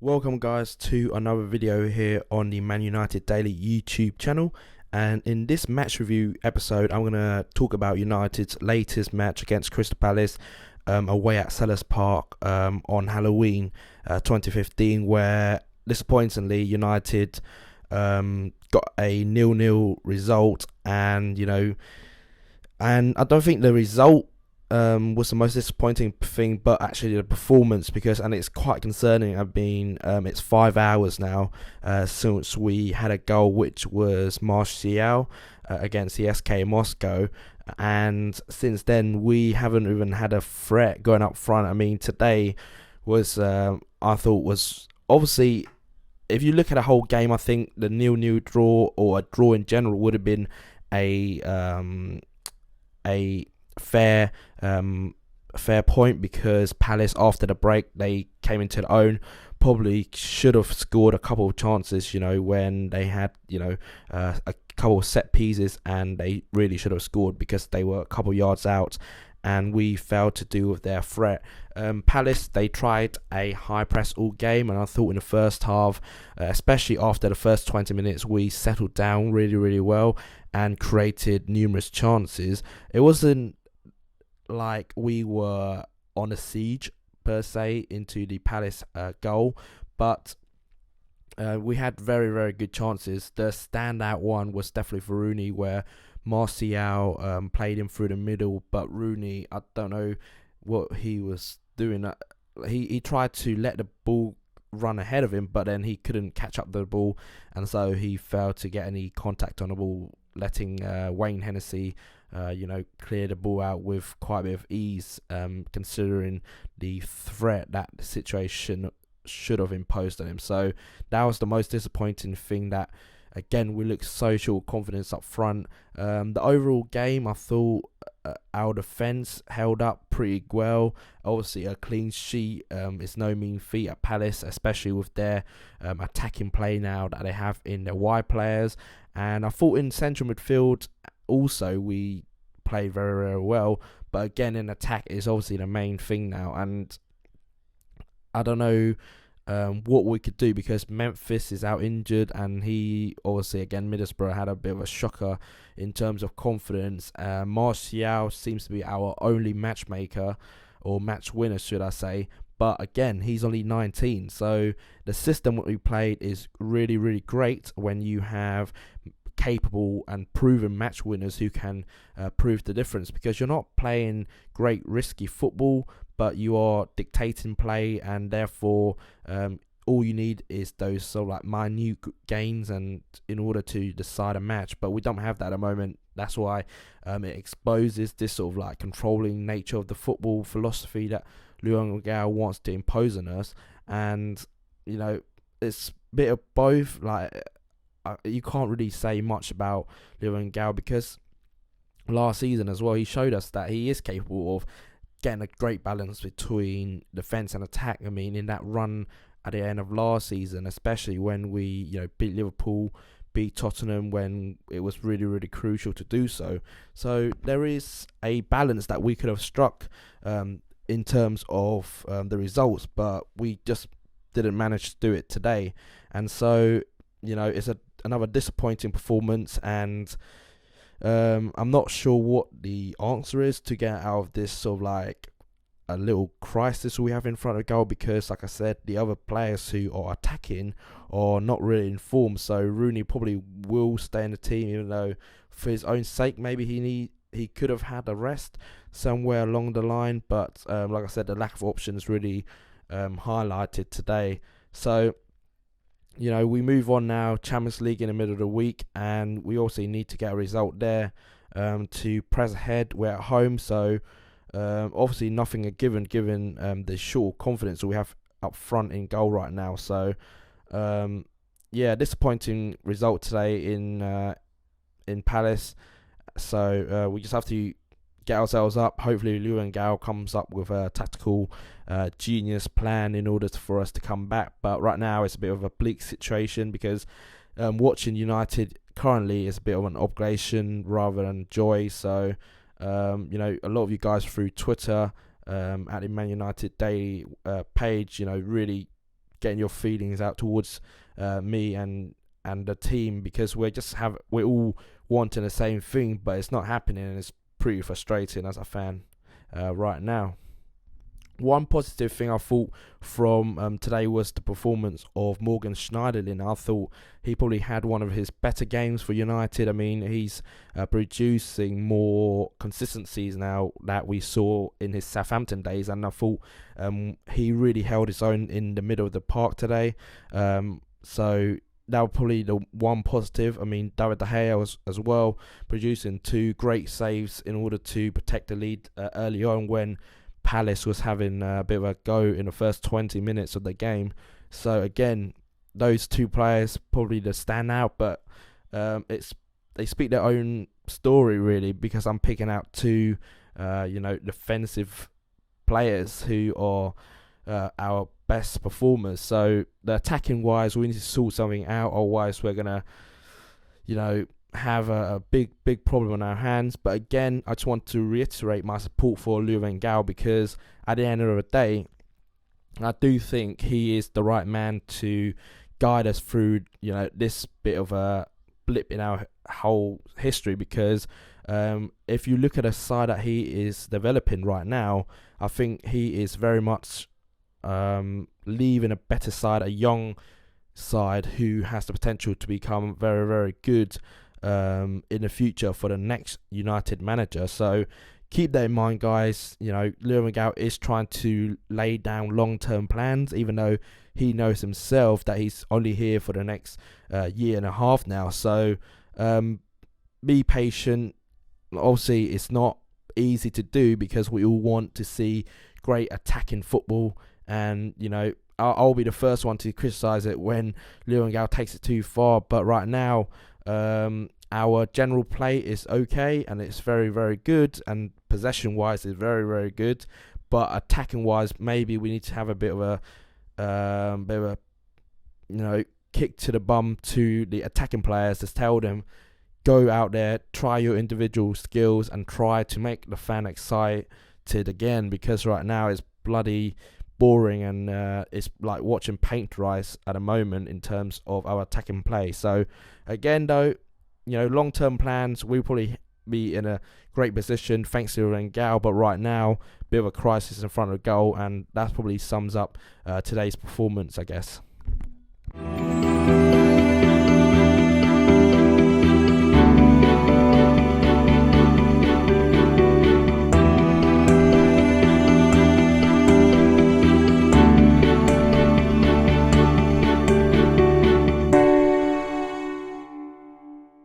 Welcome guys to another video here on the Man United Daily YouTube channel, and in this match review episode I'm going to talk about United's latest match against Crystal Palace away at Selhurst Park on Halloween 2015, where disappointingly United got a 0-0 result, and I don't think the result was the most disappointing thing, but actually the performance, and it's quite concerning. It's 5 hours now since we had a goal, which was Martial against the SK Moscow, and since then we haven't even had a threat going up front. I mean, today was I thought was obviously, if you look at a whole game, I think the 0-0 draw, or a draw in general, would have been a fair fair point, because Palace, after the break, they came into their own. Probably should have scored a couple of chances, when they had a couple of set pieces, and they really should have scored because they were a couple of yards out and we failed to do with their threat. Palace, they tried a high press all game, and I thought in the first half, especially after the first 20 minutes, we settled down really well and created numerous chances. It wasn't like we were on a siege per se into the Palace goal, but we had very good chances. The standout one was definitely for Rooney, where Martial played him through the middle, but Rooney, I don't know what he was doing. He tried to let the ball run ahead of him, but then he couldn't catch up the ball, and so he failed to get any contact on the ball, letting Wayne Hennessy clear the ball out with quite a bit of ease, considering the threat that the situation should have imposed on him. So that was the most disappointing thing, that again we looked so short of confidence up front. The overall game, I thought our defence held up pretty well. Obviously a clean sheet is no mean feat at Palace, especially with their attacking play now that they have in their wide players. And I thought in central midfield also we played very well, but again in attack is obviously the main thing now, and I don't know what we could do, because Memphis is out injured, and he obviously, again, Middlesbrough had a bit of a shocker in terms of confidence. Martial seems to be our only matchmaker, or match winner should I say, but again he's only 19, so the system that we played is really great when you have capable and proven match winners who can prove the difference, because you're not playing great risky football, but you are dictating play, and therefore all you need is those sort of like minute gains and in order to decide a match. But we don't have that at the moment. That's why it exposes this sort of like controlling nature of the football philosophy that Luan Gaal wants to impose on us. And it's a bit of both. Like, you can't really say much about Luan Gaal, because last season as well he showed us that he is capable of getting a great balance between defence and attack. I mean, in that run at the end of last season, especially when we beat Liverpool, beat Tottenham when it was really crucial to do so. So there is a balance that we could have struck in terms of the results, but we just didn't manage to do it today. And so it's another disappointing performance, and I'm not sure what the answer is to get out of this sort of like a little crisis we have in front of goal, because like I said, the other players who are attacking are not really informed. So Rooney probably will stay in the team, even though for his own sake maybe he could have had a rest somewhere along the line, but like I said, the lack of options really highlighted today. So we move on now, Champions League in the middle of the week, and we also need to get a result there to press ahead. We're at home, so obviously nothing a given the short confidence that we have up front in goal right now. So disappointing result today in Palace. So we just have to get ourselves up. Hopefully Luan Gaal comes up with a tactical genius plan in order for us to come back, but right now it's a bit of a bleak situation, because watching United currently is a bit of an obligation rather than joy. So a lot of you guys through Twitter at the ManUnitedDaily page really getting your feelings out towards me and the team, because we're all wanting the same thing, but it's not happening, and it's pretty frustrating as a fan right now. One positive thing I thought from today was the performance of Morgan Schneiderlin. I thought he probably had one of his better games for United. I mean, he's producing more consistencies now that we saw in his Southampton days, and I thought he really held his own in the middle of the park today. So that was probably the one positive. I mean, David De Gea was as well producing 2 great saves in order to protect the lead early on when Palace was having a bit of a go in the first 20 minutes of the game. So again, those 2 players probably the standout, but they speak their own story really, because I'm picking out 2 defensive players who are our best performers. So the attacking wise, we need to sort something out, otherwise we're gonna have a big problem on our hands. But again, I just want to reiterate my support for Louis van Gaal, because at the end of the day, I do think he is the right man to guide us through this bit of a blip in our whole history, because if you look at the side that he is developing right now, I think he is very much leaving a better side, a young side who has the potential to become very, very good in the future for the next United manager. So keep that in mind, guys. Louis van Gaal is trying to lay down long-term plans, even though he knows himself that he's only here for the next year and a half now. So be patient. Obviously, it's not easy to do, because we all want to see great attacking football, and I'll be the first one to criticise it when Louis van Gaal takes it too far. But right now, our general play is okay, and it's very, very good, and possession-wise is very, very good. But attacking-wise, maybe we need to have a bit of a kick to the bum to the attacking players to tell them, go out there, try your individual skills, and try to make the fan excited again, because right now it's bloody boring, and it's like watching paint dry at the moment in terms of our attacking play. So again, though, long-term plans, we'll probably be in a great position thanks to Van Gaal, but right now, a bit of a crisis in front of the goal, and that probably sums up today's performance, I guess.